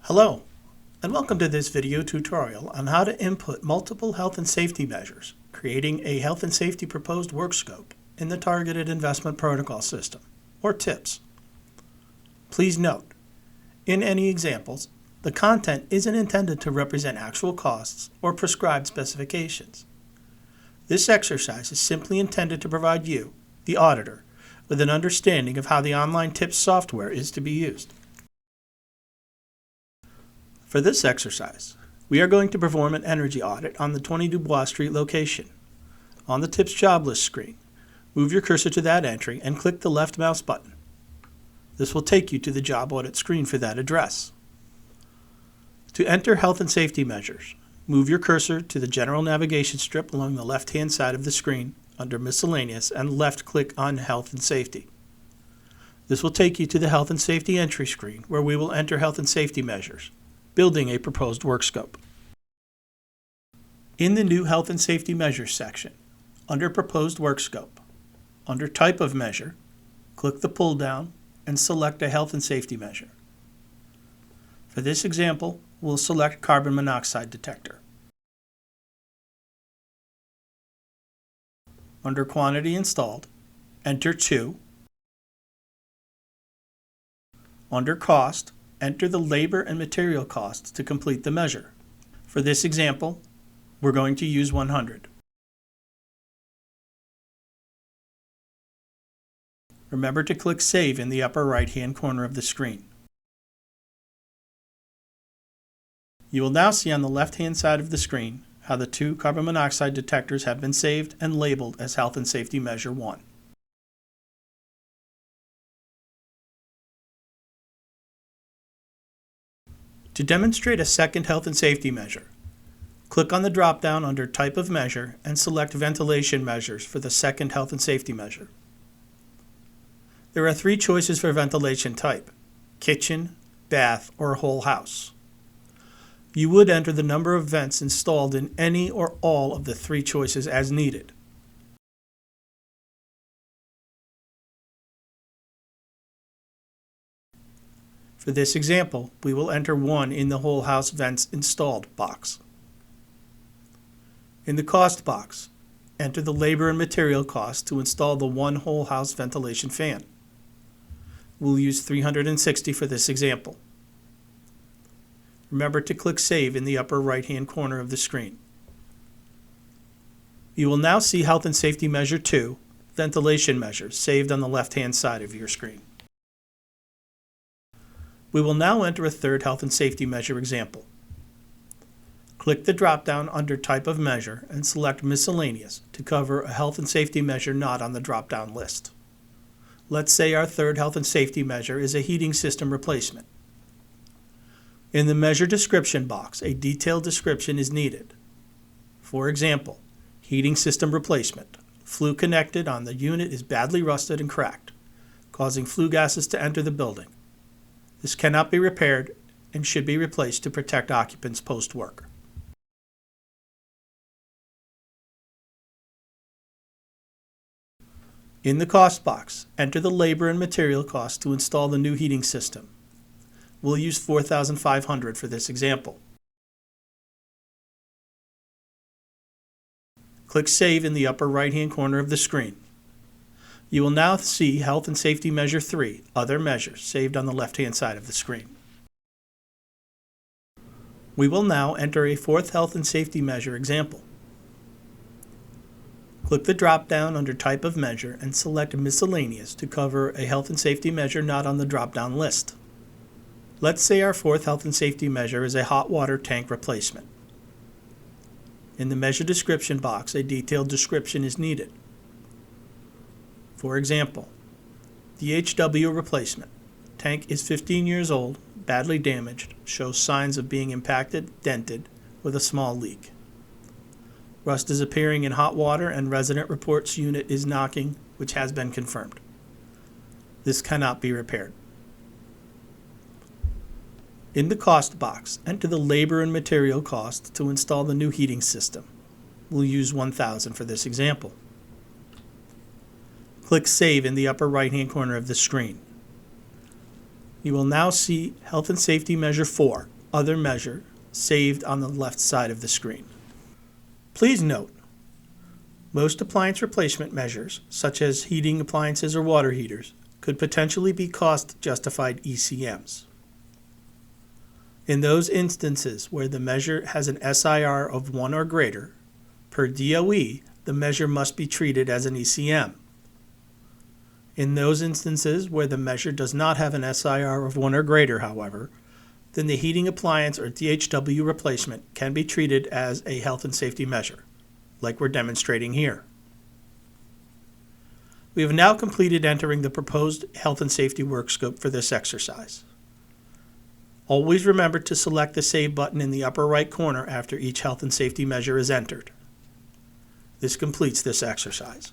Hello, and welcome to this video tutorial on how to input multiple health and safety measures, creating a health and safety proposed work scope in the Targeted Investment Protocol System, or TIPS. Please note, in any examples, the content isn't intended to represent actual costs or prescribed specifications. This exercise is simply intended to provide you, the auditor, with an understanding of how the online TIPS software is to be used. For this exercise, we are going to perform an energy audit on the 20 Dubois Street location. On the TIPS job list screen, move your cursor to that entry and click the left mouse button. This will take you to the job audit screen for that address. To enter health and safety measures, move your cursor to the general navigation strip along the left-hand side of the screen under Miscellaneous and left-click on Health and Safety. This will take you to the Health and Safety entry screen where we will enter health and safety measures, building a proposed work scope. In the new Health and Safety Measures section, under Proposed Work Scope, under Type of Measure, click the pull-down and select a health and safety measure. For this example, we'll select carbon monoxide detector. Under Quantity Installed, enter 2. Under Cost, enter the labor and material costs to complete the measure. For this example, we're going to use 100. Remember to click Save in the upper right-hand corner of the screen. You will now see on the left-hand side of the screen how the 2 carbon monoxide detectors have been saved and labeled as Health and Safety Measure 1. To demonstrate a second health and safety measure, click on the drop-down under Type of Measure and select Ventilation Measures for the second health and safety measure. There are 3 choices for ventilation type: kitchen, bath, or whole house. You would enter the number of vents installed in any or all of the 3 choices as needed. For this example, we will enter 1 in the whole house vents installed box. In the cost box, enter the labor and material cost to install the 1 whole house ventilation fan. We'll use $360 for this example. Remember to click Save in the upper right-hand corner of the screen. You will now see Health and Safety Measure 2, Ventilation Measures, saved on the left-hand side of your screen. We will now enter a third health and safety measure example. Click the drop-down under Type of Measure and select Miscellaneous to cover a health and safety measure not on the drop-down list. Let's say our third health and safety measure is a heating system replacement. In the Measure Description box, a detailed description is needed. For example, heating system replacement. Flue connected on the unit is badly rusted and cracked, causing flue gases to enter the building. This cannot be repaired and should be replaced to protect occupants post-work. In the cost box, enter the labor and material cost to install the new heating system. We'll use $4,500 for this example. Click Save in the upper right-hand corner of the screen. You will now see Health and Safety Measure 3, Other Measures, saved on the left-hand side of the screen. We will now enter a fourth health and safety measure example. Click the drop-down under Type of Measure and select Miscellaneous to cover a health and safety measure not on the drop-down list. Let's say our fourth health and safety measure is a hot water tank replacement. In the Measure Description box, a detailed description is needed. For example, the HW replacement. Tank is 15 years old, badly damaged, shows signs of being impacted, dented, with a small leak. Rust is appearing in hot water and resident reports unit is knocking, which has been confirmed. This cannot be repaired. In the cost box, enter the labor and material cost to install the new heating system. We'll use $1,000 for this example. Click Save in the upper right-hand corner of the screen. You will now see Health and Safety Measure 4, other measure saved on the left side of the screen. Please note, most appliance replacement measures, such as heating appliances or water heaters, could potentially be cost-justified ECMs. In those instances where the measure has an SIR of 1 or greater, per DOE, the measure must be treated as an ECM. In those instances where the measure does not have an SIR of 1 or greater, however, then the heating appliance or DHW replacement can be treated as a health and safety measure, like we're demonstrating here. We have now completed entering the proposed health and safety work scope for this exercise. Always remember to select the Save button in the upper right corner after each health and safety measure is entered. This completes this exercise.